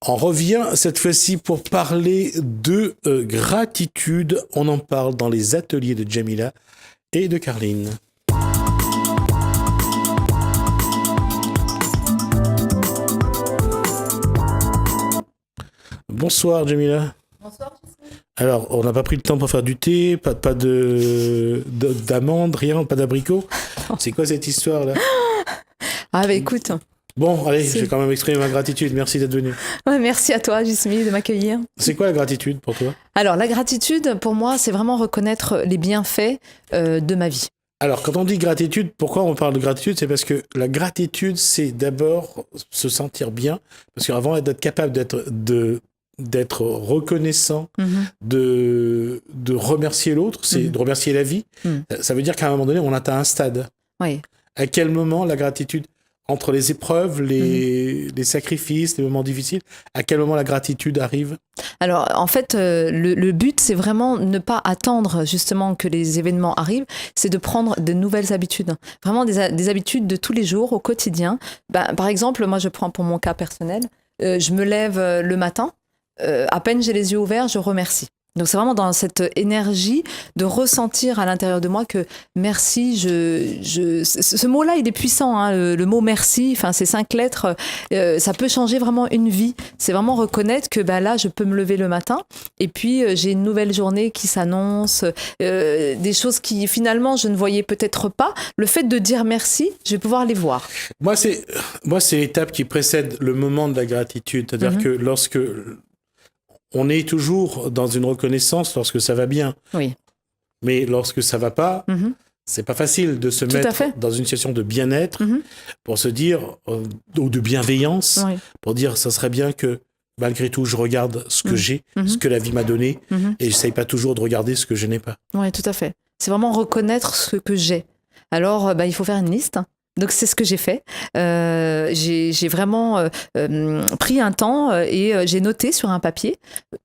On revient cette fois-ci pour parler de gratitude. On en parle dans les ateliers de Jamila et de Carline. Bonsoir Jamila. Bonsoir. Alors, on n'a pas pris le temps pour faire du thé, pas d'amandes, rien, pas d'abricots. C'est quoi cette histoire-là? Ah bah écoute. Bon, allez, j'ai quand même exprimé ma gratitude. Merci d'être venu. Ouais, merci à toi, Jismi, de m'accueillir. C'est quoi la gratitude pour toi? Alors, la gratitude, pour moi, c'est vraiment reconnaître les bienfaits de ma vie. Alors, quand on dit gratitude, pourquoi on parle de gratitude? C'est parce que la gratitude, c'est d'abord se sentir bien. Parce qu'avant d'être capable d'être reconnaissant, de remercier l'autre, c'est de remercier la vie. Ça veut dire qu'à un moment donné, on atteint un stade. Oui. À quel moment la gratitude, entre les épreuves, les sacrifices, les moments difficiles, à quel moment la gratitude arrive? Alors, en fait, le but, c'est vraiment ne pas attendre justement que les événements arrivent, c'est de prendre de nouvelles habitudes. Vraiment des habitudes de tous les jours, au quotidien. Par exemple, moi, je prends pour mon cas personnel, je me lève le matin, à peine j'ai les yeux ouverts, je remercie. Donc c'est vraiment dans cette énergie de ressentir à l'intérieur de moi que merci, ce mot-là il est puissant, hein, le mot merci, enfin ces 5 lettres, ça peut changer vraiment une vie. C'est vraiment reconnaître que là je peux me lever le matin et puis j'ai une nouvelle journée qui s'annonce, des choses qui finalement je ne voyais peut-être pas. Le fait de dire merci, je vais pouvoir les voir. Moi c'est l'étape qui précède le moment de la gratitude, c'est-à-dire que lorsque on est toujours dans une reconnaissance lorsque ça va bien. Oui. Mais lorsque ça va pas, c'est pas facile de se mettre dans une situation de bien-être pour se dire, ou de bienveillance, pour dire ça serait bien que malgré tout je regarde ce que j'ai, ce que la vie m'a donné, et j'essaye pas toujours de regarder ce que je n'ai pas. Oui, tout à fait. C'est vraiment reconnaître ce que j'ai. Alors, il faut faire une liste. Donc c'est ce que j'ai fait. J'ai vraiment pris un temps et j'ai noté sur un papier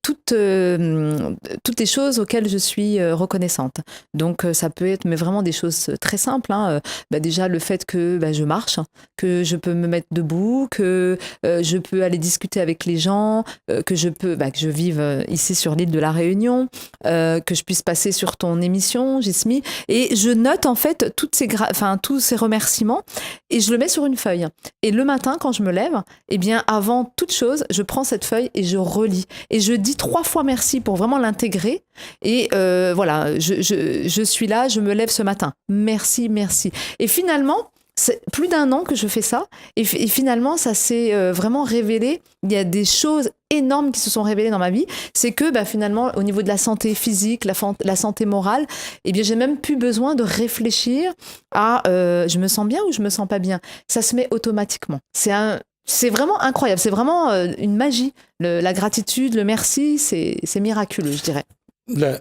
toutes les choses auxquelles je suis reconnaissante. Donc ça peut être mais vraiment des choses très simples. Hein. Déjà le fait que je marche, que je peux me mettre debout, que je peux aller discuter avec les gens, que je vive ici sur l'île de la Réunion, que je puisse passer sur ton émission, Jismi. Et je note en fait tous ces remerciements. Et je le mets sur une feuille. Et le matin, quand je me lève, avant toute chose, je prends cette feuille et je relis. Et je dis 3 fois merci pour vraiment l'intégrer. Et voilà, je suis là, je me lève ce matin. Merci, merci. Et finalement, c'est plus d'1 an que je fais ça. Et finalement, ça s'est vraiment révélé. Il y a des choses énormes qui se sont révélées dans ma vie. C'est que finalement, au niveau de la santé physique, la santé morale, j'ai même plus besoin de réfléchir à je me sens bien ou je me sens pas bien. Ça se met automatiquement. C'est vraiment incroyable. C'est vraiment une magie. La gratitude, le merci, c'est miraculeux, je dirais. Là,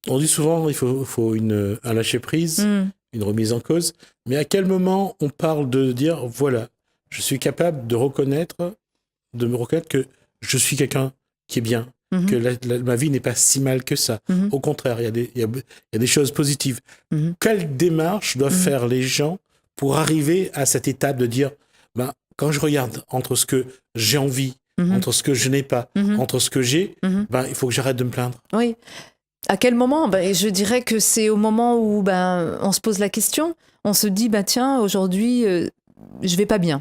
on dit souvent il faut un lâcher-prise, une remise en cause. Mais à quel moment on parle de dire, voilà, je suis capable de me reconnaître que je suis quelqu'un qui est bien, que ma vie n'est pas si mal que ça. Au contraire, il y a des choses positives. Quelle démarche doivent faire les gens pour arriver à cette étape de dire, quand je regarde entre ce que j'ai envie, entre ce que je n'ai pas, entre ce que j'ai, il faut que j'arrête de me plaindre. Oui. À quel moment? Je dirais que c'est au moment où on se pose la question, on se dit, tiens, aujourd'hui, je vais pas bien.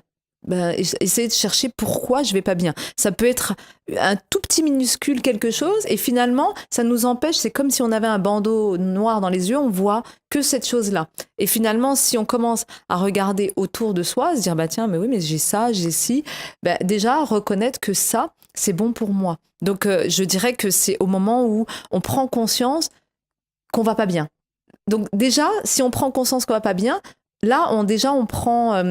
Essayer de chercher pourquoi je vais pas bien. Ça peut être un tout petit minuscule quelque chose et finalement ça nous empêche, c'est comme si on avait un bandeau noir dans les yeux, on voit que cette chose-là. Et finalement si on commence à regarder autour de soi, se dire tiens mais oui mais j'ai ça, j'ai ci, déjà reconnaître que ça c'est bon pour moi. Donc je dirais que c'est au moment où on prend conscience qu'on va pas bien. Donc déjà si on prend conscience qu'on va pas bien, là, on prend,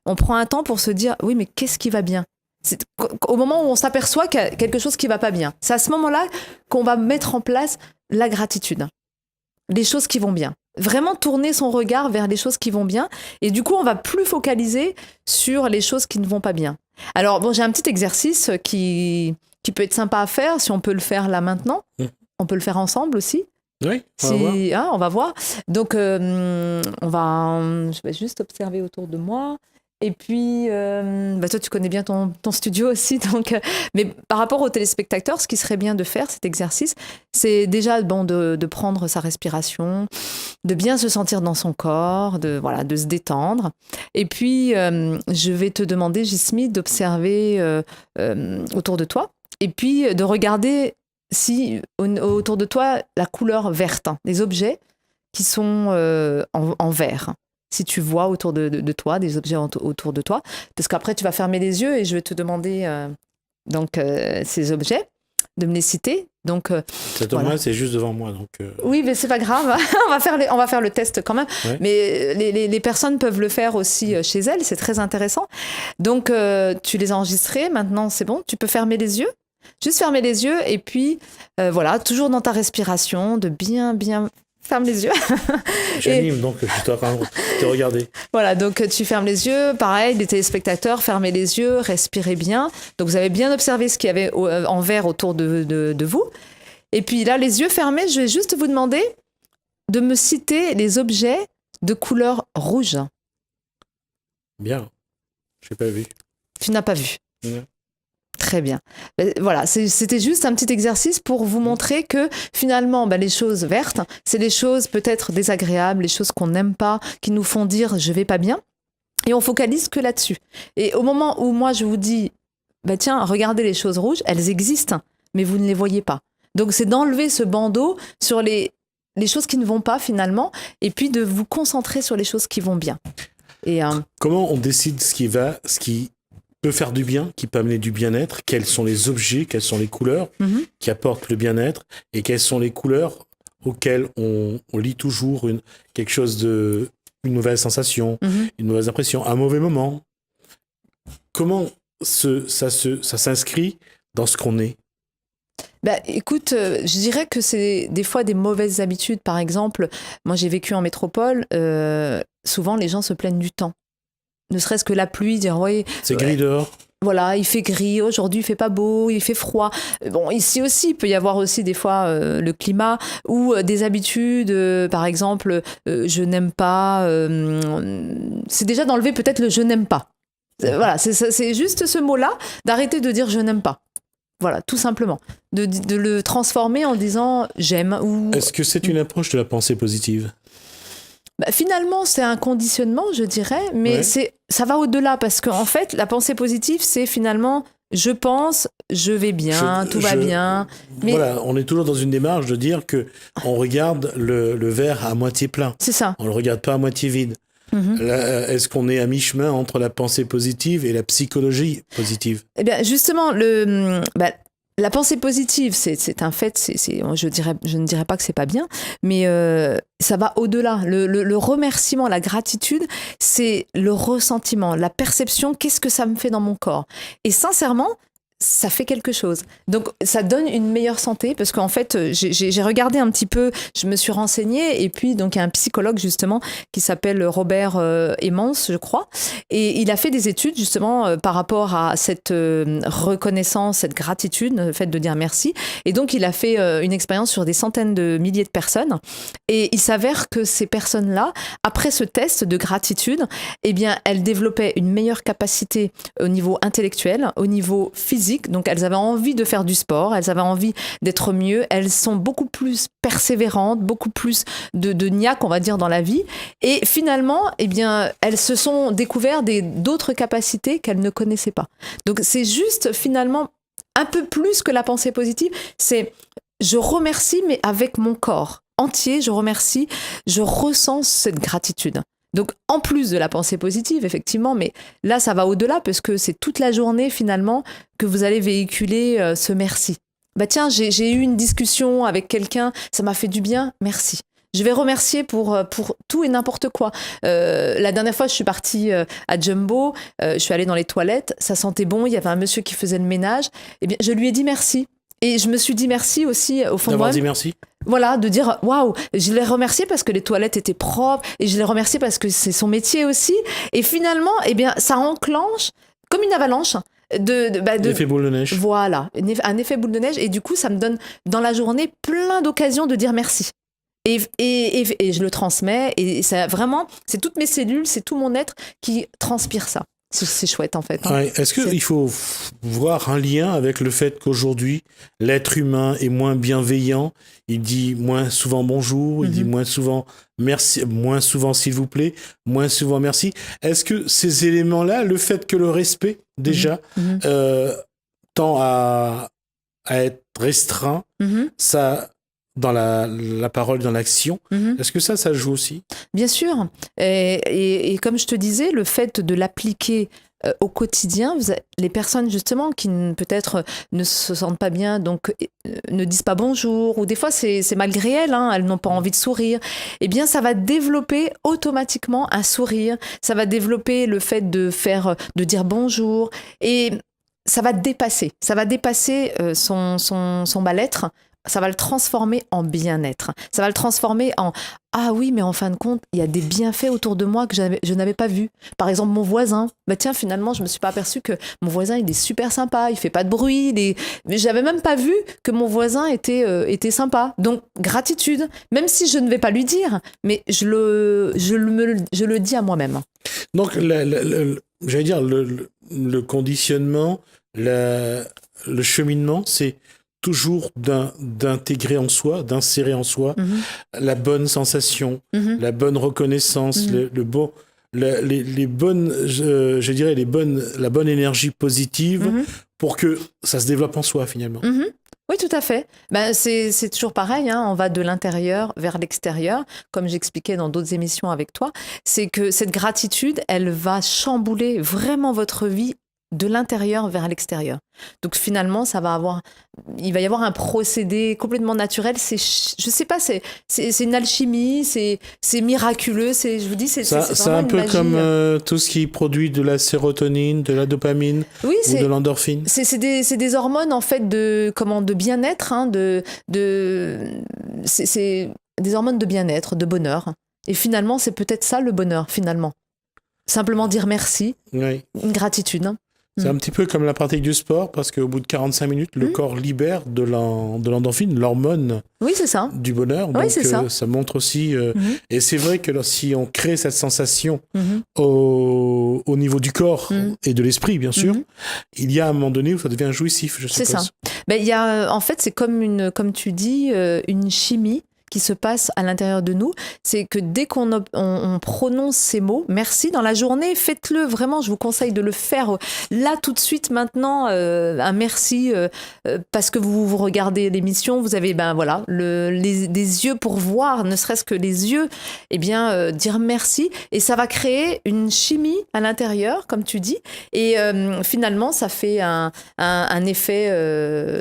on prend un temps pour se dire, oui, mais qu'est-ce qui va bien? C'est au moment où on s'aperçoit qu'il y a quelque chose qui va pas bien. C'est à ce moment-là qu'on va mettre en place la gratitude. Les choses qui vont bien. Vraiment tourner son regard vers les choses qui vont bien. Et du coup, on va plus focaliser sur les choses qui ne vont pas bien. Alors, j'ai un petit exercice qui peut être sympa à faire, si on peut le faire là maintenant. On peut le faire ensemble aussi. Oui, on va voir. Donc, je vais juste observer autour de moi. Et puis, toi, tu connais bien ton studio aussi. Donc, mais par rapport aux téléspectateurs, ce qui serait bien de faire, cet exercice, c'est déjà de prendre sa respiration, de bien se sentir dans son corps, de se détendre. Et puis, je vais te demander, Gismi, d'observer autour de toi. Et puis, de regarder si autour de toi, la couleur verte, les objets qui sont en vert. Si tu vois autour de toi, des objets autour de toi. Parce qu'après, tu vas fermer les yeux et je vais te demander ces objets, de me les citer. Donc, ça tombe mal, c'est juste devant moi. Donc, oui, mais c'est pas grave. on va faire le test quand même. Ouais. Mais les personnes peuvent le faire aussi chez elles. C'est très intéressant. Donc, tu les as enregistrés. Maintenant, c'est bon. Tu peux fermer les yeux. Juste fermer les yeux. Et puis, toujours dans ta respiration, de bien ferme les yeux. J'anime, donc je dois te regarder. Voilà, donc tu fermes les yeux. Pareil, les téléspectateurs, fermez les yeux, respirez bien. Donc vous avez bien observé ce qu'il y avait en vert autour de vous. Et puis là, les yeux fermés, je vais juste vous demander de me citer les objets de couleur rouge. Bien, je n'ai pas vu. Tu n'as pas vu. Non. Très bien. Voilà, c'était juste un petit exercice pour vous montrer que finalement, les choses vertes, c'est les choses peut-être désagréables, les choses qu'on n'aime pas, qui nous font dire « je vais pas bien ». Et on focalise que là-dessus. Et au moment où moi je vous dis « tiens, regardez les choses rouges, elles existent, mais vous ne les voyez pas ». Donc c'est d'enlever ce bandeau sur les choses qui ne vont pas finalement, et puis de vous concentrer sur les choses qui vont bien. Et, comment on décide ce qui peut faire du bien, qui peut amener du bien-être, quels sont les objets, quelles sont les couleurs qui apportent le bien-être, et quelles sont les couleurs auxquelles on lie toujours quelque chose une mauvaise sensation, une mauvaise impression, un mauvais moment. Comment ça s'inscrit dans ce qu'on est? Écoute, je dirais que c'est des fois des mauvaises habitudes. Par exemple, moi j'ai vécu en métropole, souvent les gens se plaignent du temps. Ne serait-ce que la pluie, dire oui. C'est gris dehors. Voilà, il fait gris, aujourd'hui il fait pas beau, il fait froid. Bon, ici aussi, il peut y avoir aussi des fois le climat ou des habitudes, par exemple, je n'aime pas. C'est déjà d'enlever peut-être le je n'aime pas. Voilà, c'est juste ce mot-là, d'arrêter de dire je n'aime pas. Voilà, tout simplement. De le transformer en disant j'aime. Est-ce que c'est une approche de la pensée positive ? Finalement, c'est un conditionnement, je dirais, mais ça va au-delà parce qu'en fait, la pensée positive, c'est finalement je pense, je vais bien, tout va bien. Mais... Voilà, on est toujours dans une démarche de dire qu'on regarde le verre à moitié plein. C'est ça. On ne le regarde pas à moitié vide. Là, est-ce qu'on est à mi-chemin entre la pensée positive et la psychologie positive ? Eh bien, justement, la pensée positive, c'est un fait, je ne dirais pas que c'est pas bien, mais ça va au-delà. Le remerciement, la gratitude, c'est le ressentiment, la perception, qu'est-ce que ça me fait dans mon corps ? Et sincèrement, ça fait quelque chose. Donc, ça donne une meilleure santé parce qu'en fait, j'ai regardé un petit peu, je me suis renseignée et puis, donc, il y a un psychologue, justement, qui s'appelle Robert Emmons, je crois, et il a fait des études, justement, par rapport à cette reconnaissance, cette gratitude, le fait de dire merci. Et donc, il a fait une expérience sur des centaines de milliers de personnes et il s'avère que ces personnes-là, après ce test de gratitude, eh bien, elles développaient une meilleure capacité au niveau intellectuel, au niveau physique. Donc, elles avaient envie de faire du sport, elles avaient envie d'être mieux, elles sont beaucoup plus persévérantes, beaucoup plus de niaque, on va dire, dans la vie. Et finalement, eh bien, elles se sont découvertes d'autres capacités qu'elles ne connaissaient pas. Donc, c'est juste, finalement, un peu plus que la pensée positive. C'est, je remercie, mais avec mon corps entier, je remercie, je ressens cette gratitude. Donc, en plus de la pensée positive, effectivement, mais là, ça va au-delà parce que c'est toute la journée, finalement, que vous allez véhiculer ce merci. Tiens, j'ai eu une discussion avec quelqu'un, ça m'a fait du bien, merci. Je vais remercier pour tout et n'importe quoi. La dernière fois, je suis partie à Jumbo, je suis allée dans les toilettes, ça sentait bon, il y avait un monsieur qui faisait le ménage. Eh bien, je lui ai dit merci. Et je me suis dit merci aussi au fond de moi. D'avoir dit merci. Voilà, de dire waouh, je l'ai remercié parce que les toilettes étaient propres et je l'ai remercié parce que c'est son métier aussi. Et finalement, eh bien, ça enclenche comme une avalanche. L'effet boule de neige. Voilà, un effet boule de neige. Et du coup, ça me donne dans la journée plein d'occasions de dire merci. Et je le transmets. Et ça, vraiment, c'est toutes mes cellules, c'est tout mon être qui transpire ça. C'est chouette, en fait. Hein. Ouais. Est-ce qu'il faut voir un lien avec le fait qu'aujourd'hui, l'être humain est moins bienveillant, il dit moins souvent bonjour, il dit moins souvent merci, moins souvent s'il vous plaît, moins souvent merci. Est-ce que ces éléments-là, le fait que le respect, déjà, tend à être restreint, ça, dans la parole, dans l'action, est-ce que ça joue aussi? Bien sûr. Et comme je te disais, le fait de l'appliquer au quotidien, les personnes justement qui peut-être ne se sentent pas bien, donc ne disent pas bonjour, ou des fois c'est malgré elles, hein, elles n'ont pas envie de sourire, eh bien ça va développer automatiquement un sourire, ça va développer le fait de dire bonjour, et ça va dépasser son mal-être. Ça va le transformer en bien-être. Ça va le transformer en « Ah oui, mais en fin de compte, il y a des bienfaits autour de moi que je n'avais pas vus. » Par exemple, mon voisin. Bah tiens, finalement, je ne me suis pas aperçue que mon voisin, il est super sympa, il ne fait pas de bruit. Mais je n'avais même pas vu que mon voisin était sympa. Donc, gratitude. Même si je ne vais pas lui dire, mais je le dis à moi-même. Donc, j'allais dire, le conditionnement, le cheminement, c'est toujours d'intégrer en soi, d'insérer en soi la bonne sensation, la bonne reconnaissance, les bonnes, je dirais la bonne énergie positive pour que ça se développe en soi finalement. Oui, tout à fait. Ben, c'est toujours pareil, hein, on va de l'intérieur vers l'extérieur, comme j'expliquais dans d'autres émissions avec toi. C'est que cette gratitude, elle va chambouler vraiment votre vie de l'intérieur vers l'extérieur. Donc finalement, il va y avoir un procédé complètement naturel. Je sais pas, c'est une alchimie, c'est miraculeux. Je vous dis, c'est un peu magie. Comme tout ce qui produit de la sérotonine, de la dopamine ou de l'endorphine. C'est des hormones en fait de bien-être, hein, c'est des hormones de bien-être, de bonheur. Et finalement, c'est peut-être ça le bonheur finalement. Simplement dire merci, une gratitude. Hein. C'est un petit peu comme la pratique du sport, parce qu'au bout de 45 minutes, le corps libère de l'endorphine, l'hormone du bonheur. Donc, ça montre aussi... Et c'est vrai que si on crée cette sensation au niveau du corps et de l'esprit, bien sûr, il y a un moment donné où ça devient jouissif, je suppose. C'est ça. Ben, en fait, c'est comme tu dis, une chimie qui se passe à l'intérieur de nous, c'est que dès qu'on prononce ces mots, merci dans la journée, faites-le vraiment, je vous conseille de le faire là tout de suite maintenant, un merci parce que vous regardez l'émission, vous avez des yeux pour voir, ne serait-ce que les yeux, dire merci, et ça va créer une chimie à l'intérieur, comme tu dis, et finalement ça fait un effet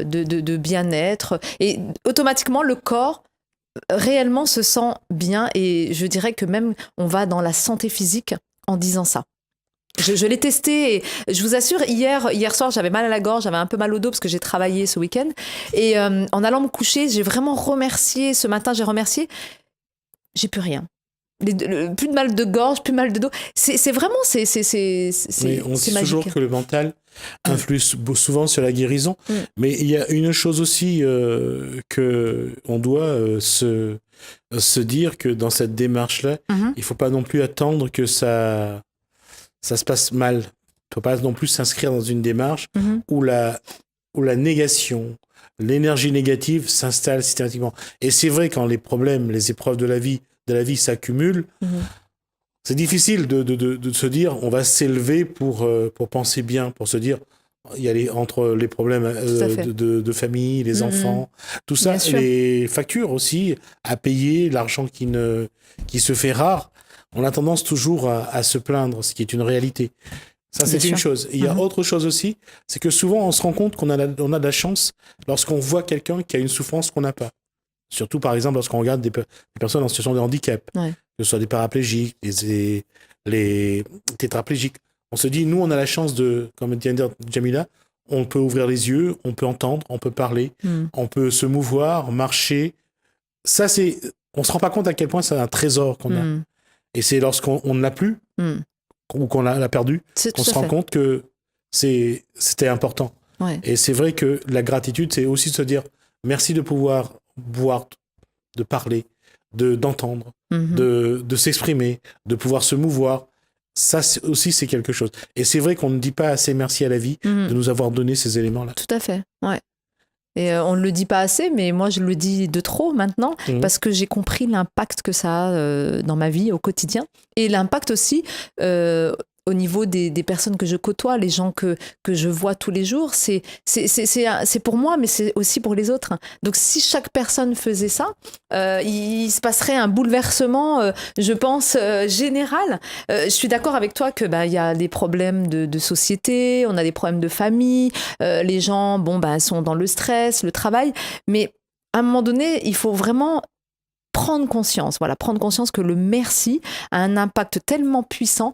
de bien-être, et automatiquement le corps réellement se sent bien, et je dirais que même on va dans la santé physique en disant ça. Je l'ai testé et je vous assure, hier soir j'avais mal à la gorge, j'avais un peu mal au dos parce que j'ai travaillé ce week-end, et en allant me coucher j'ai vraiment remercié, ce matin j'ai remercié, j'ai plus rien. Plus de mal de gorge, plus mal de dos. C'est vraiment, c'est on dit magique. Toujours que le mental influe souvent sur la guérison. Mais il y a une chose aussi que on doit se dire, que dans cette démarche-là, il faut pas non plus attendre que ça se passe mal. Il faut pas non plus s'inscrire dans une démarche où la négation, l'énergie négative s'installe systématiquement. Et c'est vrai, quand les problèmes, les épreuves de la vie s'accumulent, c'est difficile de se dire on va s'élever pour penser bien, pour se dire il y a entre les problèmes de famille, les enfants, tout ça, les factures aussi à payer, l'argent qui se fait rare, on a tendance toujours à se plaindre, ce qui est une réalité. Ça, c'est une chose. Et il y a autre chose aussi, c'est que souvent on se rend compte qu'on a de la chance lorsqu'on voit quelqu'un qui a une souffrance qu'on n'a pas. Surtout, par exemple, lorsqu'on regarde des personnes en situation de handicap, que ce soit des paraplégiques, les tétraplégiques. On se dit, nous, on a la chance comme vient de dire Jamila, on peut ouvrir les yeux, on peut entendre, on peut parler, on peut se mouvoir, marcher. Ça, on ne se rend pas compte à quel point c'est un trésor qu'on a. Et c'est lorsqu'on ne l'a plus, ou qu'on l'a perdu, qu'on se rend compte que c'était important. Ouais. Et c'est vrai que la gratitude, c'est aussi de se dire, merci de pouvoir boire, de parler, d'entendre, de s'exprimer, de pouvoir se mouvoir. Ça aussi, c'est quelque chose. Et c'est vrai qu'on ne dit pas assez merci à la vie de nous avoir donné ces éléments-là. Tout à fait, ouais. Et on ne le dit pas assez, mais moi je le dis de trop maintenant, parce que j'ai compris l'impact que ça a dans ma vie au quotidien. Et l'impact aussi au niveau des personnes que je côtoie, les gens que je vois tous les jours, c'est pour moi, mais c'est aussi pour les autres. Donc si chaque personne faisait ça, il se passerait un bouleversement, je pense, général. Je suis d'accord avec toi que y a des problèmes de société, on a des problèmes de famille, les gens sont dans le stress, le travail, mais à un moment donné, il faut vraiment prendre conscience que le merci a un impact tellement puissant.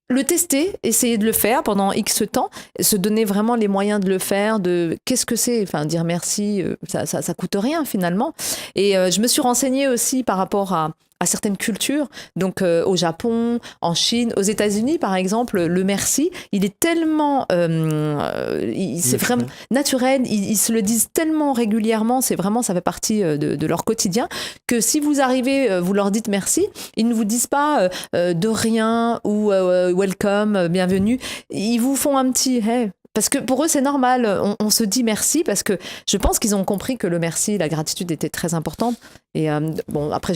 Le tester, essayer de le faire pendant X temps, se donner vraiment les moyens de le faire, de qu'est-ce que c'est, enfin dire merci, ça coûte rien finalement. Et je me suis renseignée aussi par rapport à certaines cultures, donc au Japon, en Chine, aux États-Unis par exemple, le merci, il est tellement, c'est vraiment naturel, ils se le disent tellement régulièrement, c'est vraiment, ça fait partie de leur quotidien, que si vous arrivez, vous leur dites merci, ils ne vous disent pas de rien ou welcome, bienvenue, ils vous font un petit hey. Parce que pour eux, c'est normal. On se dit merci parce que je pense qu'ils ont compris que le merci, la gratitude était très importante. Et après,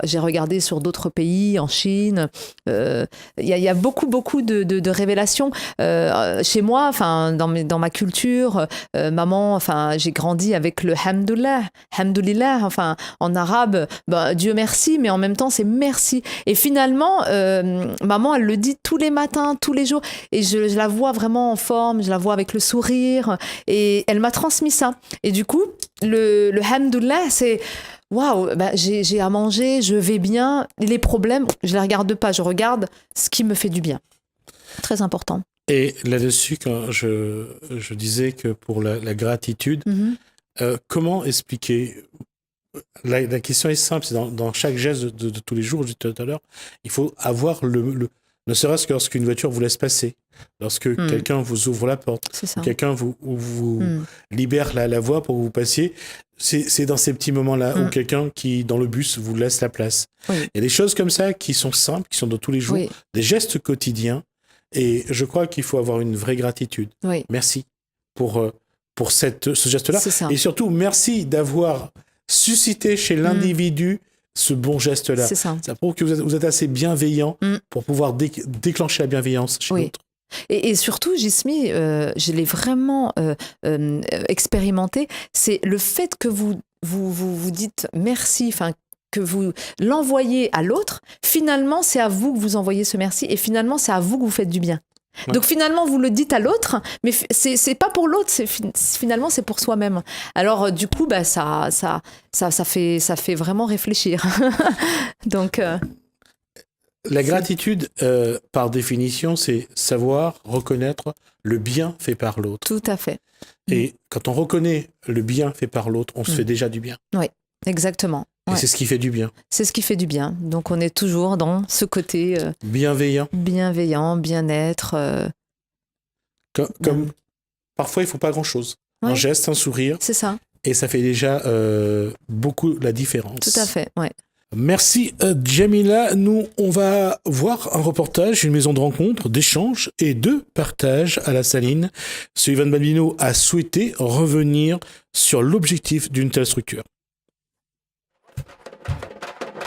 j'ai regardé sur d'autres pays, en Chine. Il y a beaucoup de révélations. Chez moi, enfin, dans ma culture, maman, enfin, j'ai grandi avec le hamdulillah, enfin, en arabe, Dieu merci, mais en même temps, c'est merci. Et finalement, maman, elle le dit tous les matins, tous les jours. Et je la vois vraiment en forme, je la vois avec le sourire. Et elle m'a transmis ça. Et du coup, le hamdulillah, c'est... Waouh, j'ai à manger, je vais bien. Les problèmes, je les regarde pas, je regarde ce qui me fait du bien. Très important. Et là-dessus, quand je disais que pour la gratitude, comment expliquer la question est simple, c'est dans chaque geste de tous les jours, je disais tout à l'heure, il faut avoir ne serait-ce que lorsqu'une voiture vous laisse passer, lorsque quelqu'un vous ouvre la porte, quelqu'un vous libère la voie pour que vous passiez, c'est dans ces petits moments-là où quelqu'un qui, dans le bus, vous laisse la place. Oui. Il y a des choses comme ça qui sont simples, qui sont de tous les jours, des gestes quotidiens, et je crois qu'il faut avoir une vraie gratitude. Oui. Merci pour ce geste-là. Et surtout, merci d'avoir suscité chez l'individu ce bon geste-là. C'est ça. Ça prouve que vous êtes assez bienveillant pour pouvoir déclencher la bienveillance chez l'autre. Et surtout, Jismi, je l'ai vraiment expérimenté, c'est le fait que vous dites merci, enfin que vous l'envoyez à l'autre, finalement c'est à vous que vous envoyez ce merci et finalement c'est à vous que vous faites du bien. Ouais. Donc finalement vous le dites à l'autre, mais c'est pas pour l'autre, finalement c'est pour soi-même. Alors du coup ça fait vraiment réfléchir. Donc la gratitude, par définition, c'est savoir reconnaître le bien fait par l'autre. Tout à fait. Et quand on reconnaît le bien fait par l'autre, on se fait déjà du bien. Oui, exactement. Et c'est ce qui fait du bien. C'est ce qui fait du bien. Donc on est toujours dans ce côté... bienveillant, bien-être. Comme parfois, il ne faut pas grand-chose. Un geste, un sourire. C'est ça. Et ça fait déjà beaucoup la différence. Tout à fait, ouais. Merci Djamila. Nous, on va voir un reportage, une maison de rencontre, d'échange et de partage à la Saline. Sullivan Balbino a souhaité revenir sur l'objectif d'une telle structure.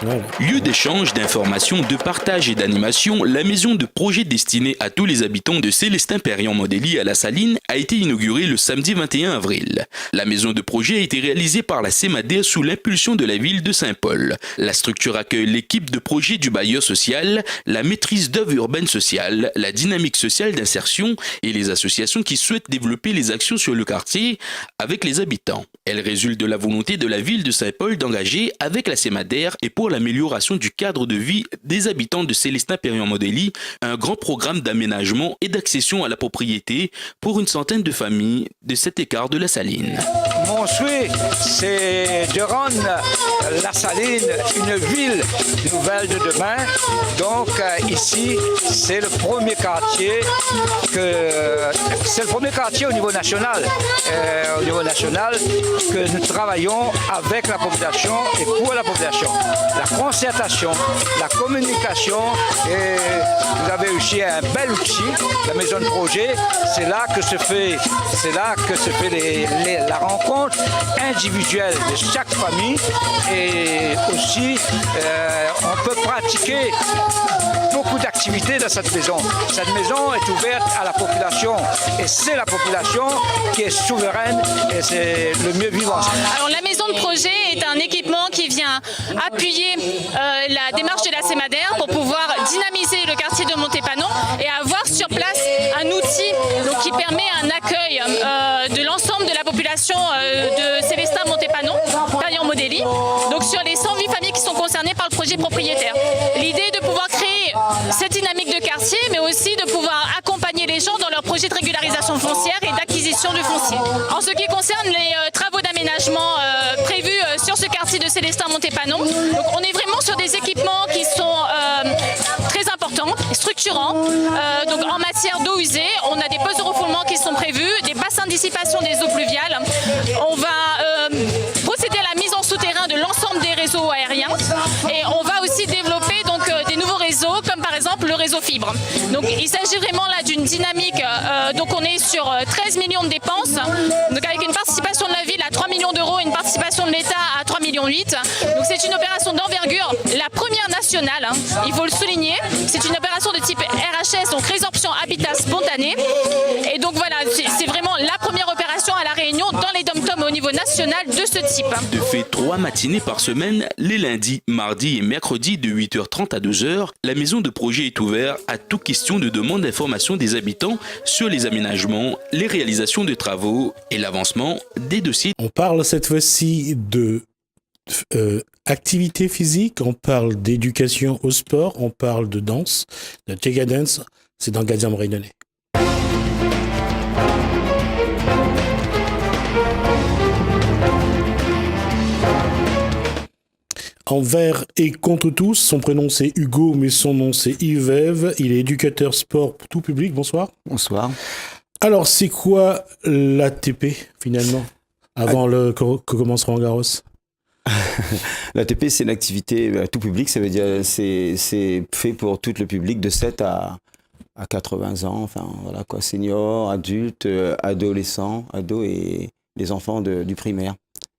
Voilà. Lieu d'échange, d'information, de partage et d'animation, la maison de projet destinée à tous les habitants de Célestin-Perriand-Modély à la Saline a été inaugurée le samedi 21 avril. La maison de projet a été réalisée par la CEMADER sous l'impulsion de la ville de Saint-Paul. La structure accueille l'équipe de projet du bailleur social, la maîtrise d'œuvre urbaine sociale, la dynamique sociale d'insertion et les associations qui souhaitent développer les actions sur le quartier avec les habitants. Elle résulte de la volonté de la ville de Saint-Paul d'engager avec la CEMADER et pour l'amélioration du cadre de vie des habitants de Célestin-Perriand-Modély, un grand programme d'aménagement et d'accession à la propriété pour une centaine de familles de cet écart de la Saline. Mon souhait, c'est de rendre la Saline, une ville nouvelle de demain. Donc ici, c'est le premier quartier au niveau national, que nous travaillons avec la population et pour la population. La concertation, la communication, et vous avez aussi un bel outil, la maison de projet. C'est là que se fait la rencontre individuelle de chaque famille, et aussi on peut pratiquer beaucoup d'activités dans cette maison. Cette maison est ouverte à la population, et c'est la population qui est souveraine, et c'est le mieux vivant. Alors la maison de projet est un équipement qui vient appuyer la démarche de la CEMADER pour pouvoir dynamiser le quartier de Montepanon et avoir sur place un outil donc, qui permet un accueil de l'ensemble de la population de Célestin Montepanon, Perriand Modélie, donc sur les 108 familles qui sont concernées par le projet propriétaire. L'idée est de pouvoir créer cette dynamique de quartier, mais aussi de pouvoir accompagner les gens dans leur projet de régularisation foncière et d'acquisition de foncier. En ce qui concerne les travaux d'aménagement prévus sur ce quartier de Célestin Montepanon, donc on est vraiment sur des équipements qui sont très importants, structurants. Donc en matière d'eau usée, on a des postes de refoulement qui sont prévus, des bassins de dissipation des eaux pluviales. On va procéder à la mise en souterrain de l'ensemble des réseaux aériens, et on va aussi développer donc des nouveaux réseaux, comme par exemple le réseau fibre. Donc il s'agit vraiment là d'une dynamique, donc on est sur 13 millions de dépenses, donc avec une participation de la ville à 3 millions d'euros et une participation de l'État à 3,8 millions. Donc c'est une opération d'envergure, la première nationale, hein, il faut le souligner. C'est une opération de type RHS, donc résorption habitat spontané. Et donc voilà, c'est vraiment la première opération à La Réunion dans les dom-toms au niveau national de ce type. De fait, 3 matinées par semaine, les lundis, mardis et mercredis de 8h30 à 2h, la maison de projet est ouverte à toute question de demande d'information des habitants sur les aménagements, les réalisations de travaux et l'avancement des dossiers. On parle cette fois-ci de activité physique, on parle d'éducation au sport, on parle de danse, de Tega Dance, c'est dans Gadiam Réunionnais. Envers et contre tous, son prénom c'est Hugo, mais son nom c'est Yves. Il est éducateur sport tout public. Bonsoir. Bonsoir. Alors, c'est quoi l'ATP finalement, avant que commence Roland Garros? L'ATP, c'est une activité tout public, ça veut dire c'est fait pour tout le public de 7 à 80 ans, enfin voilà quoi, seniors, adultes, adolescents, ados et les enfants du primaire.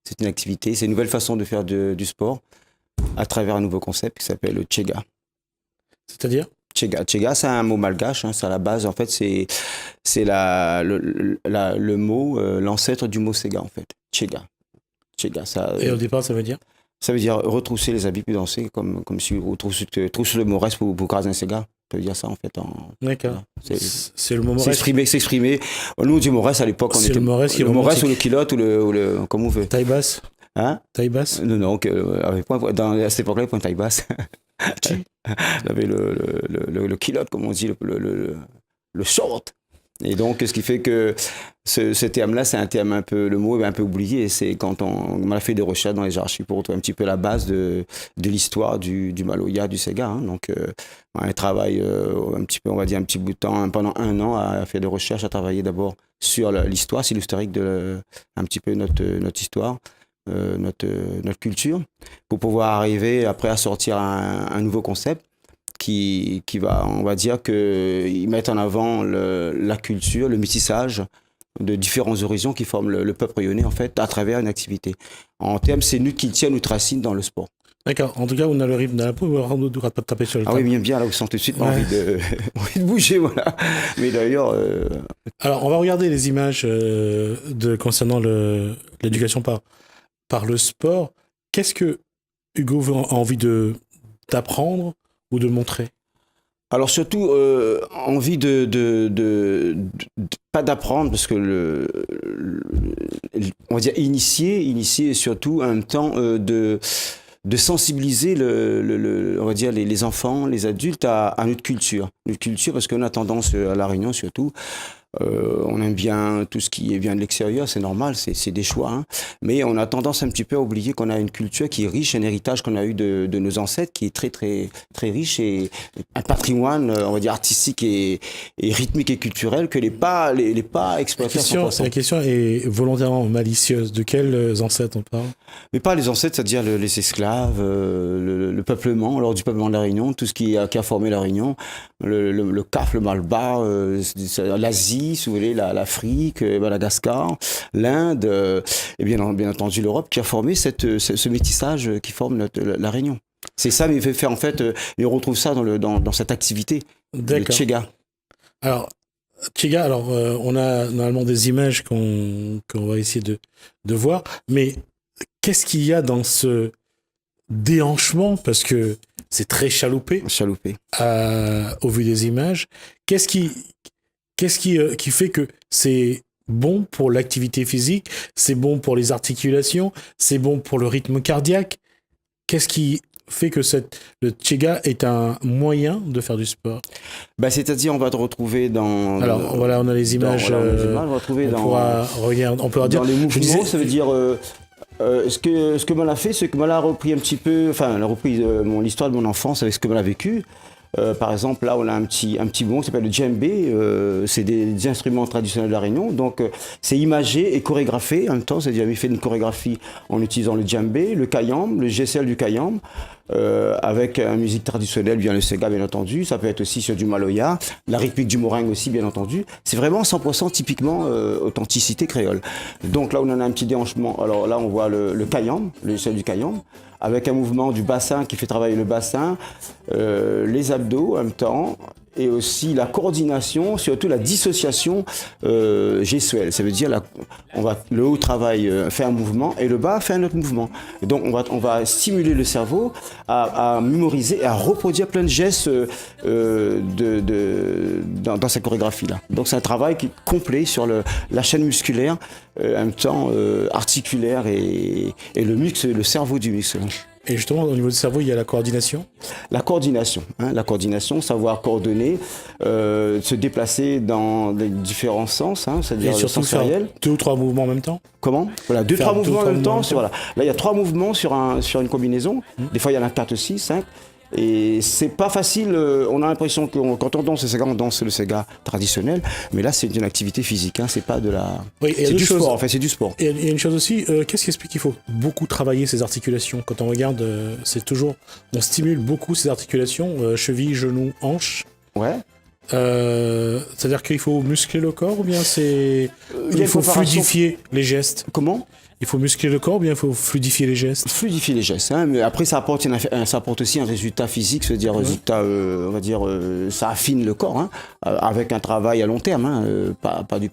C'est une activité, c'est une nouvelle façon de faire du sport à travers un nouveau concept qui s'appelle le Tchega. C'est-à-dire? Tchega, c'est un mot malgache, hein, c'est à la base, en fait, c'est le mot, l'ancêtre du mot Sega, en fait. Tchega. Ça, et au départ, ça veut dire? Ça veut dire retrousser les habits puis danser, comme si on trousse le mot reste pour craser un Sega. Ça veut dire ça, en fait. D'accord. Voilà. C'est le mot Morès. S'exprimer. Nous, on dit Morès à l'époque. C'est le Morès qui est le Morès ou le culotte ou le comme on veut. Taille basse. Hein? Taille basse? Non, à cette époque-là, il point taille basse. Il avait le culotte, comme on dit, le short. Et donc, ce qui fait que ce terme-là, c'est un terme un peu, le mot est un peu oublié. Et c'est quand on a fait des recherches dans les archives pour retrouver un petit peu la base de l'histoire du Maloya, du Sega. Hein. Donc, on travaille un petit peu, on va dire un petit bout de temps, pendant 1 an, à faire des recherches, à travailler d'abord sur l'histoire, sur l'historique de un petit peu notre histoire. Notre culture, pour pouvoir arriver après à sortir un nouveau concept qui va, on va dire qu'ils mettent en avant la culture, le métissage de différents horizons qui forment le peuple rayonnais en fait à travers une activité. En termes, c'est nous qui tient notre racine dans le sport. D'accord. En tout cas, on a le rythme dans la peau, on ne doit pas taper sur le temps. Ah oui, bien, là, vous sentez tout de suite envie de bouger, voilà. Mais d'ailleurs... Alors, on va regarder les images concernant l'éducation par le sport. Qu'est-ce que Hugo a envie d'apprendre ou de montrer? Alors surtout, envie pas d'apprendre, parce que on va dire initier et surtout en même temps de sensibiliser on va dire les enfants, les adultes à notre culture. Notre culture, parce qu'on a tendance à La Réunion surtout, On aime bien tout ce qui vient de l'extérieur, c'est normal, c'est des choix. Hein. Mais on a tendance un petit peu à oublier qu'on a une culture qui est riche, un héritage qu'on a eu de nos ancêtres qui est très très très riche et un patrimoine, on va dire artistique et rythmique et culturel que les pas exploités. La question est volontairement malicieuse. De quels ancêtres on parle? Mais pas les ancêtres, c'est-à-dire les esclaves, le peuplement, lors du peuplement de la Réunion, tout ce qui a formé la Réunion, le CAF, le Malbar, l'Asie, si vous voulez, l'Afrique, Madagascar, l'Inde, et bien entendu l'Europe, qui a formé ce métissage qui forme la Réunion. C'est ça, mais il fait faire en fait, et on retrouve ça dans cette activité, le Tchega. Alors, Tchega, on a normalement des images qu'on va essayer de voir, mais qu'est-ce qu'il y a dans ce déhanchement, parce que c'est très chaloupé, au vu des images. Qu'est-ce qui fait que c'est bon pour l'activité physique, c'est bon pour les articulations, c'est bon pour le rythme cardiaque? Qu'est-ce qui fait que le Tchega est un moyen de faire du sport? C'est-à-dire, on va te retrouver dans... Alors, voilà, on a les images. On va retrouver on peut dire... Dans les mouvements, ça veut dire... ce que Mala a fait, c'est que Mala a repris un petit peu... Enfin, elle a repris l'histoire de mon enfance avec ce que Mala a vécu. Par exemple, là, on a un petit mouvement qui s'appelle le djembé. C'est des instruments traditionnels de la Réunion. Donc, c'est imagé et chorégraphié en même temps. C'est-à-dire, il fait une chorégraphie en utilisant le djembé, le kayam, le gesel du kayam, avec une musique traditionnelle, bien le sega, bien entendu. Ça peut être aussi sur du maloya, la rythmique du moringue aussi, bien entendu. C'est vraiment 100% typiquement authenticité créole. Donc là, on en a un petit déhanchement. Alors là, on voit le kayam, le gesel du kayam, avec un mouvement du bassin qui fait travailler le bassin, les abdos en même temps, et aussi la coordination, surtout la dissociation gestuelle. Ça veut dire le haut travail fait un mouvement et le bas fait un autre mouvement. Et donc on va stimuler le cerveau à mémoriser et à reproduire plein de gestes dans cette chorégraphie-là. Donc c'est un travail qui est complet sur la chaîne musculaire, en même temps articulaire et le cerveau du muscle. Et justement, au niveau du cerveau, il y a la coordination. La coordination, savoir coordonner, se déplacer dans les différents sens, c'est-à-dire et surtout sensoriel. Faire 2 ou 3 mouvements en même temps. Comment? Voilà, 2-3 mouvements en même temps. Voilà. Là, il y a 3 mouvements sur une combinaison. Des fois, il y en a 4 aussi, 5. Et c'est pas facile, on a l'impression que quand on danse le sega, on danse le sega traditionnel, mais là c'est une activité physique, c'est pas de la... Oui, c'est du sport, en fait, c'est du sport. Et il y a une chose aussi, qu'est-ce qui explique qu'il faut beaucoup travailler ses articulations? Quand on regarde, on stimule beaucoup ses articulations, chevilles, genoux, hanches. Ouais. C'est-à-dire qu'il faut muscler le corps ou bien il faut fluidifier les gestes? Comment? Il faut muscler le corps ou bien il faut fluidifier les gestes? Fluidifier les gestes, mais après ça apporte aussi un résultat physique, c'est-à-dire résultat, on va dire, ça affine le corps, avec un travail à long terme, pas les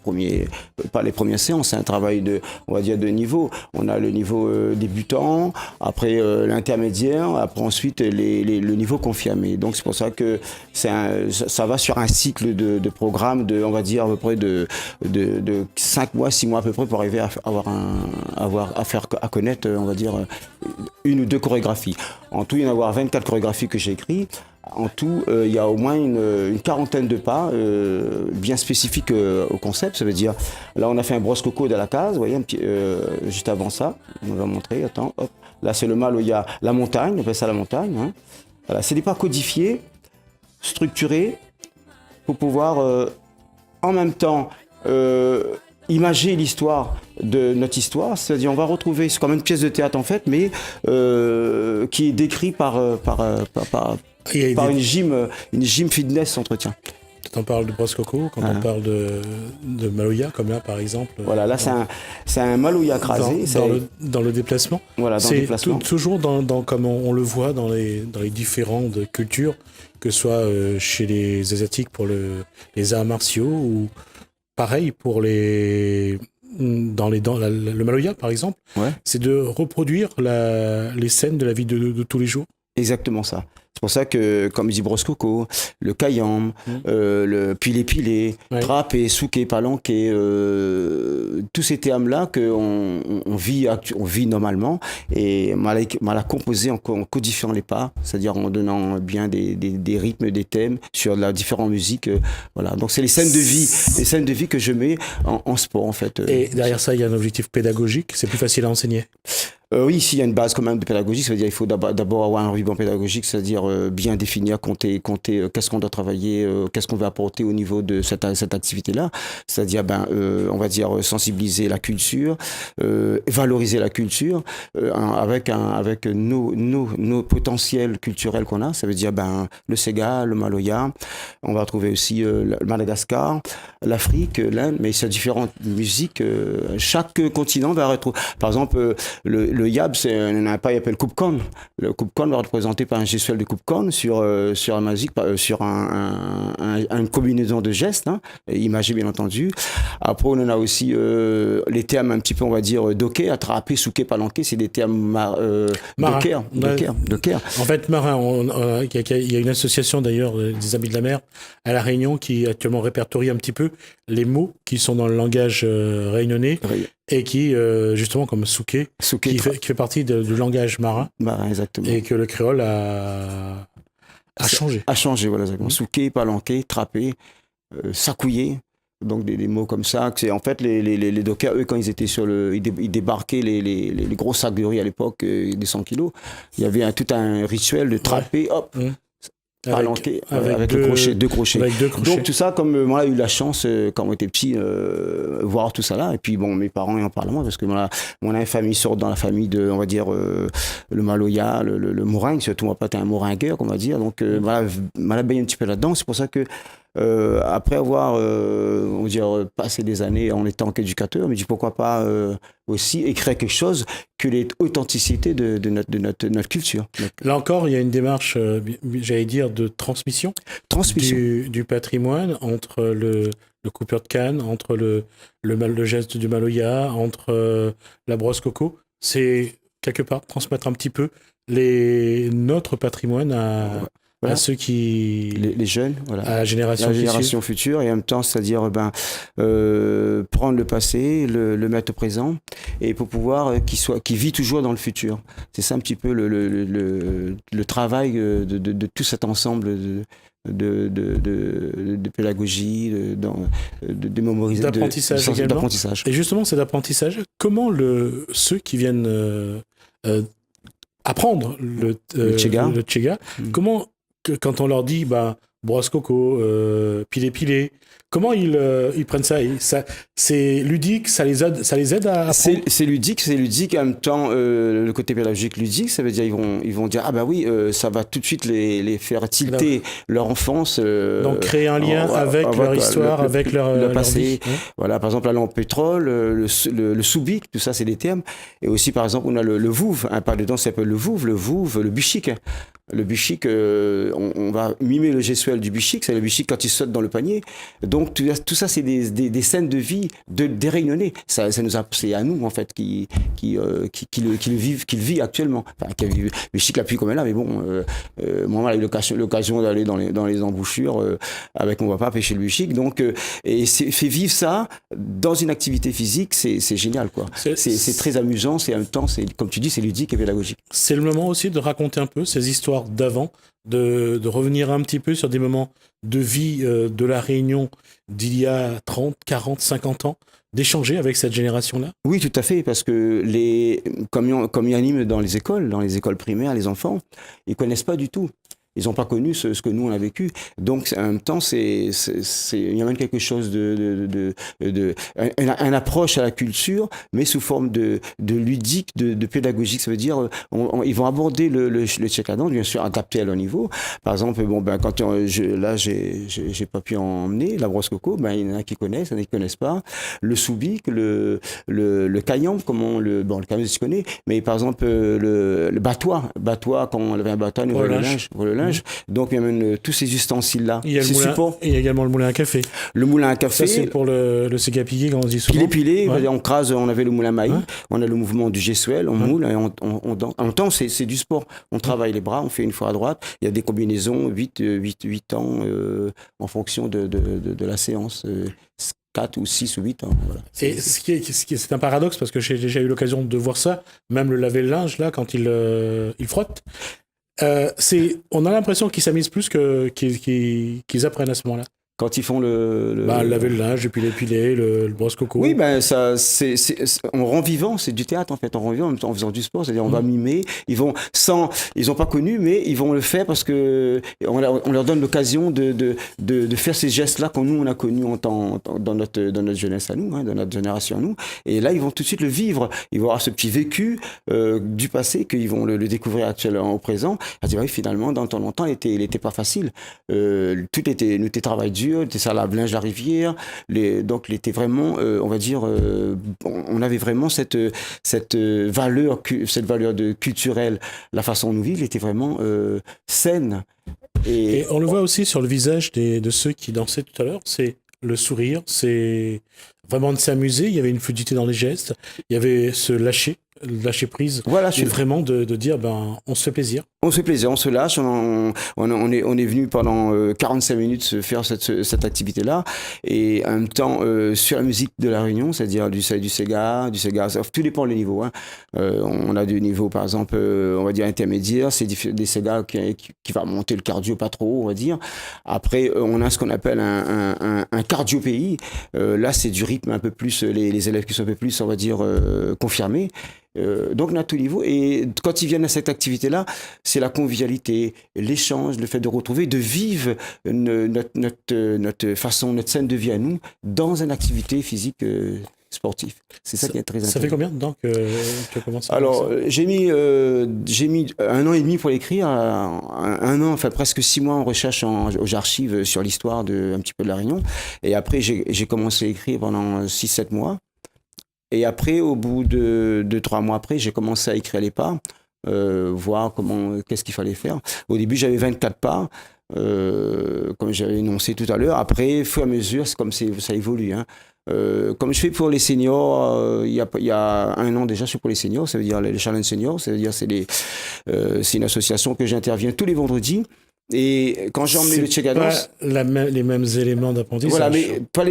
premières séances, c'est un travail on va dire de niveau. On a le niveau débutant, après l'intermédiaire, après ensuite le niveau confirmé. Donc c'est pour ça que ça va sur un cycle de programme on va dire à peu près de 5 mois, 6 mois à peu près pour arriver à à connaître, on va dire, 1 ou 2 chorégraphies. En tout, il y en a 24 chorégraphies que j'ai écrites. En tout, il y a au moins une quarantaine de pas bien spécifiques au concept. Ça veut dire, là, on a fait un brosse-coco de la case, vous voyez, juste avant ça. On va montrer, attends, hop. Là, c'est le maloya, la montagne, on appelle ça la montagne. Voilà, c'est des pas codifiés, structurés, pour pouvoir, en même temps, imager l'histoire de notre histoire, c'est-à-dire on va retrouver, c'est comme une pièce de théâtre en fait, mais qui est décrite par une gym fitness entretien. Quand on parle de brosse-coco, quand on parle de maloya, comme là par exemple. Voilà, là c'est un maloya crasé. Dans le déplacement. Voilà, dans le déplacement. Toujours comme on le voit dans les différentes cultures, que ce soit chez les Asiatiques pour les arts martiaux ou pareil pour le maloya par exemple, c'est de reproduire les scènes de la vie de tous les jours. Exactement ça. C'est pour ça que, comme dit Brosse Coco, le kayam, le pilé, trappé, souké, palanqué, tous ces termes-là qu'on vit normalement, et m'a composé en codifiant les pas, c'est-à-dire en donnant bien des rythmes, des thèmes sur la différentes musiques. Voilà. Donc c'est les scènes de vie que je mets en sport en fait. Et derrière ça, il y a un objectif pédagogique. C'est plus facile à enseigner. Oui, ici il y a une base quand même de pédagogie, ça veut dire il faut d'abord avoir un ruban pédagogique, c'est-à-dire bien définir, compter qu'est-ce qu'on doit travailler, qu'est-ce qu'on veut apporter au niveau de cette activité-là, c'est-à-dire on va dire sensibiliser la culture, valoriser la culture avec nos potentiels culturels qu'on a, ça veut dire le Sega, le Maloya, on va retrouver aussi le Madagascar, l'Afrique, l'Inde, mais c'est différentes musiques, chaque continent va retrouver, par exemple le yab, c'est un pas, il appelle Koupkon. Le Koupkon va représenté par un gestuel de Koupkon sur un musique, sur une combinaison de gestes, imagés bien entendu. Après, on en a aussi les termes un petit peu, on va dire, docker, attraper, souquer, palanquer, c'est des termes docker. En fait, marin, il y a une association d'ailleurs des Amis de la Mer à La Réunion qui actuellement répertorie un petit peu les mots qui sont dans le langage réunionnais. Oui. Et qui, justement, comme souké, qui fait partie du langage marin. Marin, exactement. Et que le créole a changé. A changé, voilà, exactement. Souké, palanqué, trappé, sacouillé. Donc, des mots comme ça. En fait, les dockers, eux, quand ils étaient ils débarquaient les gros sacs de riz à l'époque, des 100 kilos, il y avait tout un rituel de trapper, hop. Palanqué, avec deux crochets. Donc tout ça, comme moi j'ai eu la chance quand on était petit voir tout ça là, et puis bon, mes parents en parlent moi parce que moi on a une famille sort dans la famille de, on va dire le Maloya, le Mouringue, surtout moi pas un Mouringueur on va dire, donc voilà, m'a baigné un petit peu là-dedans. C'est pour ça que après avoir on va dire passé des années en étant qu'éducateur, mais je dis pourquoi pas aussi écrire quelque chose que l'authenticité de notre culture. Là encore, il y a une démarche, j'allais dire, de transmission. Du patrimoine entre le coupeur de canne, entre le geste du Maloya, entre la brosse coco. C'est quelque part transmettre un petit peu notre patrimoine à ceux qui... Les jeunes, voilà. À la génération future. Et en même temps, c'est-à-dire prendre le passé, le mettre au présent, et pour pouvoir qu'il vit toujours dans le futur. C'est ça un petit peu le travail de tout cet ensemble de pédagogie, de mémorisation, d'apprentissage. Et justement, cet apprentissage, comment ceux qui viennent apprendre le Tchega, comment... Quand on leur dit brosse coco, pilé, comment ils prennent ça, c'est ludique, ça les aide à apprendre. C'est ludique, en même temps le côté pédagogique ludique, ça veut dire ils vont dire ça va tout de suite les faire tilter leur enfance. Donc créer un lien avec leur histoire, avec leur passé. Vie. Voilà, par exemple la lampe pétrole, le soubik, tout ça c'est des termes. Et aussi par exemple on a le vouv, pas dedans ça s'appelle le vouv, le bichic. Le bichic, on va mimer le gestuel du bichic, c'est le bichic quand il saute dans le panier. Donc tout ça, c'est des scènes de vie des Réunionnais. C'est à nous en fait qui le vit actuellement. Enfin, bichic l'a plus comme elle là, mais bon, moi j'ai eu l'occasion d'aller dans les embouchures avec mon papa pêcher le bichic. Donc et fait vivre ça dans une activité physique, c'est génial quoi. C'est très amusant, c'est en même temps, comme tu dis, c'est ludique et pédagogique. C'est le moment aussi de raconter un peu ces histoires d'avant, de revenir un petit peu sur des moments de vie de la Réunion d'il y a 30, 40, 50 ans, d'échanger avec cette génération-là. Oui, tout à fait, parce que comme ils animent dans les écoles primaires, les enfants, ils connaissent pas du tout. Ils n'ont pas connu ce que nous on a vécu. Donc en même temps, il y a même quelque chose une approche à la culture, mais sous forme de ludique, de pédagogique. Ça veut dire, ils vont aborder le tchèque-là-dedans, bien sûr adapté à leur niveau. Par exemple, quand j'ai pas pu emmener la brosse coco, il y en a qui connaissent, il y en a qui connaissent pas. Le soubik, le kayam, le kayam, tu connais, mais par exemple le batois, quand on avait un batois, on le linge. linge. Donc, il y a même tous ces ustensiles-là. Il y a il y a également le moulin à café. Le moulin à café. Ça, c'est pour le ségapillé, comme on dit souvent. Pilé, Ouais. on crase, on avait le moulin à maïs, Ouais. on a le mouvement du gestuel, on moule, et en même temps, c'est du sport. On travaille les bras, on fait une fois à droite, il y a des combinaisons, 8 ans, en fonction de la séance. 4 ou 6 ou 8 ans. Voilà. Et c'est un paradoxe parce que j'ai déjà eu l'occasion de voir ça, même le laver le linge, là, quand il frotte. On a l'impression qu'ils s'amusent plus qu'ils apprennent à ce moment-là. Quand ils font laver le linge, et puis l'épiler, le brosse-coco. Oui, ça, on rend vivant, c'est du théâtre en fait, on rend vivant en faisant du sport, c'est-à-dire on va mimer, ils n'ont pas connu, mais ils vont le faire parce que on leur donne l'occasion de faire ces gestes-là qu'on nous on a connus dans notre jeunesse à nous, dans notre génération à nous, et là ils vont tout de suite le vivre, ils vont avoir ce petit vécu du passé qu'ils vont le découvrir actuellement au présent, à dire oui, finalement dans ton temps il était pas facile, tout était travail dur. C'était ça, la linge, la rivière. Donc, il était vraiment, on va dire, on avait vraiment cette valeur culturelle. La façon dont nous vivons était vraiment saine. Et on le voit aussi sur le visage de ceux qui dansaient tout à l'heure. C'est le sourire, c'est vraiment de s'amuser. Il y avait une fluidité dans les gestes. Il y avait ce lâcher prise. Voilà, et vraiment de dire, on se fait plaisir. On se fait plaisir, on se lâche, on est venu pendant 45 minutes se faire cette activité-là, et en même temps sur la musique de la Réunion, c'est-à-dire du Sega, tout dépend le niveau. On a du niveau, par exemple, on va dire intermédiaire, c'est des Sega qui va monter le cardio pas trop, on va dire. Après, on a ce qu'on appelle un cardio pays. Là, c'est du rythme un peu plus, les élèves qui sont un peu plus, on va dire, confirmés. Donc on a tout niveau, et quand ils viennent à cette activité-là, c'est la convivialité, l'échange, le fait de retrouver, de vivre notre façon, notre scène de vie à nous dans une activité physique sportive. C'est ça qui est très intéressant. Ça fait combien de temps que tu as commencé? Alors j'ai mis 1 an et demi pour l'écrire, un an, enfin presque 6 mois en recherche aux archives sur l'histoire un petit peu de la Réunion, et après j'ai commencé à écrire pendant 6-7 mois. Et après, au bout de 3 mois après, j'ai commencé à écrire les pas, voir qu'est-ce qu'il fallait faire. Au début, j'avais 24 pas, comme j'avais énoncé tout à l'heure. Après, au fur et à mesure, c'est comme ça évolue. Comme je fais pour les seniors, il y a 1 an déjà, je fais pour les seniors, ça veut dire les Challenge Seniors, ça veut dire c'est une association que j'interviens tous les vendredis. Et quand j'ai emmené le Tcheganos, les mêmes éléments d'apprentissage. Voilà, mais pas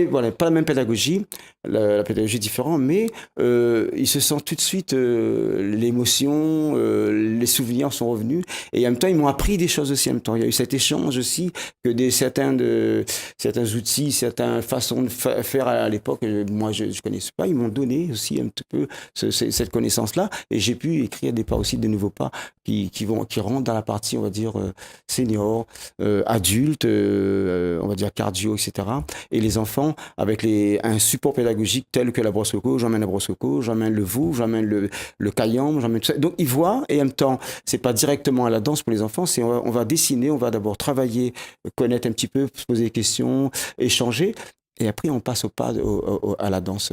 la même pédagogie. La pédagogie est différente, mais ils se sentent tout de suite l'émotion, les souvenirs sont revenus, et en même temps ils m'ont appris des choses aussi en même temps. Il y a eu cet échange aussi, que certains outils, certaines façons de faire à l'époque, moi je connaissais pas, ils m'ont donné aussi un petit peu cette connaissance-là, et j'ai pu écrire des pas aussi, de nouveaux pas qui rentrent dans la partie, on va dire, senior, adultes, on va dire cardio, etc. Et les enfants avec un support pédagogique tel que la brosse coco, j'emmène la brosse coco, j'emmène le vous, j'emmène le caillam, j'emmène tout ça. Donc ils voient, et en même temps, c'est pas directement à la danse pour les enfants, c'est on va dessiner, on va d'abord travailler, connaître un petit peu, se poser des questions, échanger, et après on passe au pas à la danse,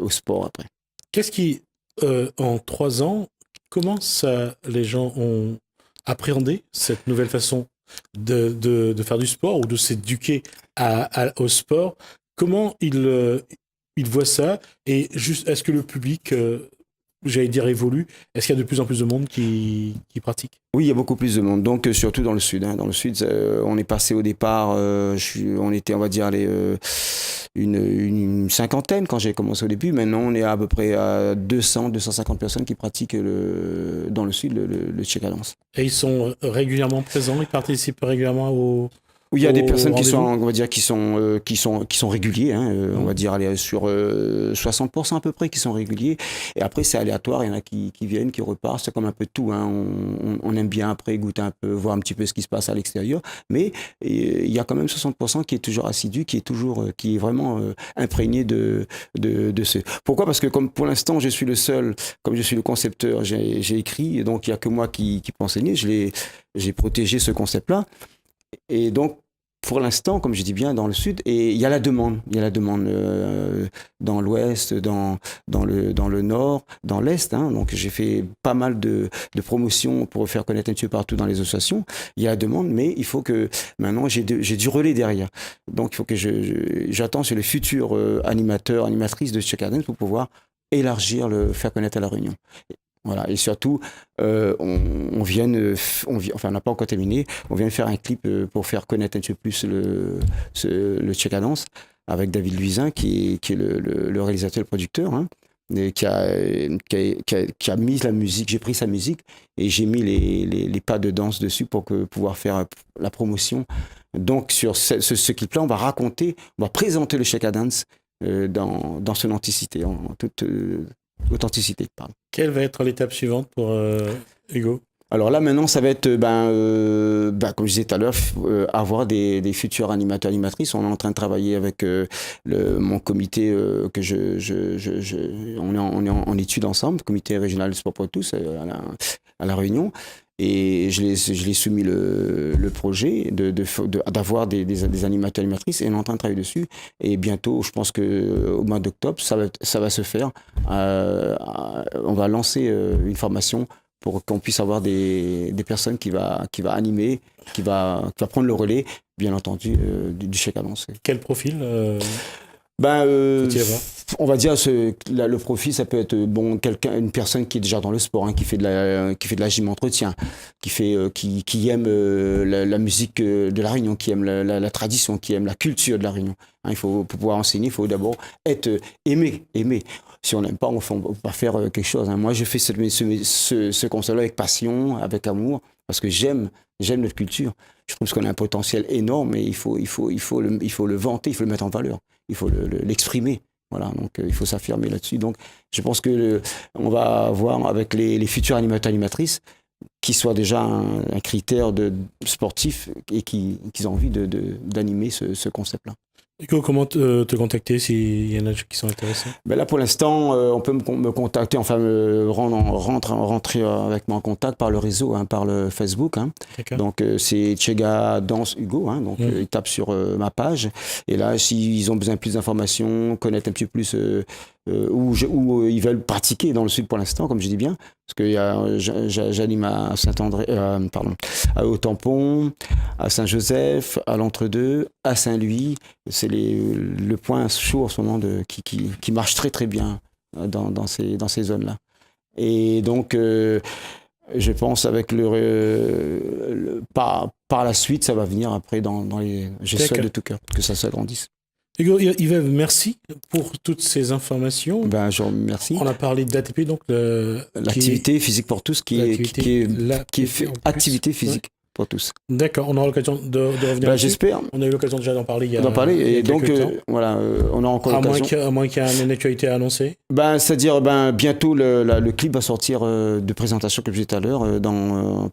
au sport après. Qu'est-ce qui, en 3 ans, comment les gens ont appréhendé cette nouvelle façon de faire du sport, ou de s'éduquer au sport? Comment ils voient ça, et juste, est-ce que le public, j'allais dire, évolue? Est-ce qu'il y a de plus en plus de monde qui pratique? Oui, il y a beaucoup plus de monde, donc surtout dans le sud. Dans le sud, on est passé au départ, on était, on va dire, une cinquantaine quand j'ai commencé au début. Maintenant, on est à peu près à 200-250 personnes qui pratiquent dans le sud le Tchegalance. Et ils sont régulièrement présents, ils participent régulièrement au... Il y a des personnes qui sont, on va dire, qui sont réguliers, on va dire aller sur 60% à peu près qui sont réguliers. Et après c'est aléatoire, il y en a qui viennent, qui repartent, c'est comme un peu tout. On aime bien après goûter un peu, voir un petit peu ce qui se passe à l'extérieur. Mais il y a quand même 60% qui est toujours assidu, qui est vraiment imprégné de ce. Pourquoi? Parce que comme pour l'instant je suis le seul, comme je suis le concepteur, j'ai écrit, et donc il y a que moi qui peux enseigner. J'ai protégé ce concept-là. Et donc, pour l'instant, comme je dis bien, dans le sud, et il y a la demande. Il y a la demande dans l'ouest, dans le nord, dans l'est. Hein. Donc j'ai fait pas mal de promotions pour faire connaître un petit peu partout dans les associations. Il y a la demande, mais il faut que maintenant j'ai du relais derrière. Donc il faut que j'attends sur les futurs animateurs, animatrices de Check Dance pour pouvoir élargir, le faire connaître à La Réunion. Voilà, et surtout, on n'a pas encore terminé, on vient de faire un clip pour faire connaître un peu plus le Check Dance avec David Luisin, qui est le réalisateur et le producteur, hein, et qui a mis la musique, j'ai pris sa musique et j'ai mis les pas de danse dessus pour pouvoir faire la promotion. Donc sur ce clip-là, on va présenter le Check Dance dans son authenticité, en toute authenticité. Pardon. Quelle va être l'étape suivante pour Hugo? Alors là, maintenant, ça va être, comme je disais tout à l'heure, avoir des futurs animateurs, animatrices. On est en train de travailler avec mon comité on est en étude ensemble, comité régional du sport pour tous à la Réunion. Et je l'ai soumis le projet d'avoir des animateurs, animatrices, et on est en train de travailler dessus. Et bientôt, je pense qu'au mois d'octobre, ça va se faire. On va lancer une formation pour qu'on puisse avoir des personnes qui va animer, qui va prendre le relais, bien entendu, du Check Dance. Quel profil on va dire le profil, ça peut être une personne qui est déjà dans le sport, hein, qui fait de la gym entretien, qui aime la musique de la Réunion, qui aime la tradition, qui aime la culture de la Réunion. Hein, pour pouvoir enseigner, il faut d'abord être aimé. Si on n'aime pas, on ne peut pas faire quelque chose. Hein. Moi, je fais ce concept-là avec passion, avec amour, parce que j'aime notre culture. Je trouve qu'on a un potentiel énorme, et il faut le vanter, il faut le mettre en valeur, il faut l'exprimer. Voilà, donc il faut s'affirmer là-dessus. Donc, je pense que on va voir avec les futurs animateurs, animatrices, qui soient déjà un critère sportif et qui ont envie d'animer ce concept-là. Hugo, comment te contacter s'il y en a qui sont intéressés? Là, pour l'instant, on peut me contacter, enfin rentrer avec moi en contact par le réseau, hein, par le Facebook. Hein. Donc, c'est Chega Dance Hugo. Hein, donc, ils tapent sur ma page. Et là, s'ils ont besoin de plus d'informations, connaître un petit peu plus où ils veulent pratiquer dans le sud pour l'instant, comme je dis bien, parce que j'anime à Saint-André, au Tampon, à Saint-Joseph, à l'Entre-deux, à Saint-Louis. C'est le point chaud en ce moment qui marche très très bien dans ces zones-là. Et donc, je pense avec par la suite, ça va venir après dans les. Je souhaite de tout cœur que ça s'agrandisse. Hugo, Yves, merci pour toutes ces informations. Je vous remercie. On a parlé d'ATP, donc l'activité physique pour tous, qui est activité physique pour tous. D'accord, on aura l'occasion de revenir. J'espère. On a eu l'occasion déjà d'en parler il y a voilà, on a encore l'occasion. À moins qu'il y ait une actualité à annoncer. C'est-à-dire, bientôt le clip va sortir de présentation, comme je disais tout à l'heure, à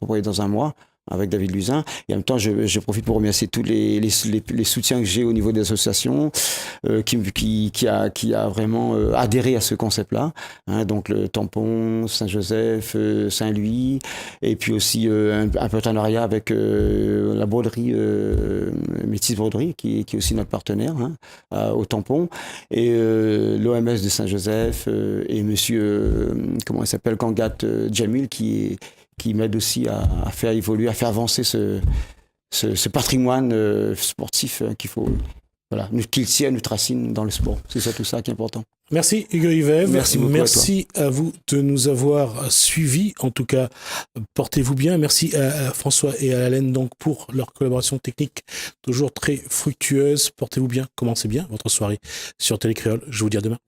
peu près dans un mois, avec David Luisin. Et en même temps, je profite pour remercier tous les soutiens que j'ai au niveau des associations qui a vraiment adhéré à ce concept-là. Hein, donc le Tampon, Saint-Joseph, Saint-Louis, et puis aussi un partenariat avec la broderie, Métis Broderie, qui est aussi notre partenaire, hein, au Tampon, et l'OMS de Saint-Joseph, et monsieur, comment il s'appelle, Kangat Jamil, qui m'aide aussi à faire évoluer, à faire avancer ce patrimoine sportif qu'il tient notre racine dans le sport. C'est tout ça qui est important. Merci Hugo Yves. Merci beaucoup. Merci à vous de nous avoir suivis. En tout cas, portez-vous bien. Merci à François et à Alain donc pour leur collaboration technique toujours très fructueuse. Portez-vous bien. Commencez bien votre soirée sur Télé Créole. Je vous dis à demain.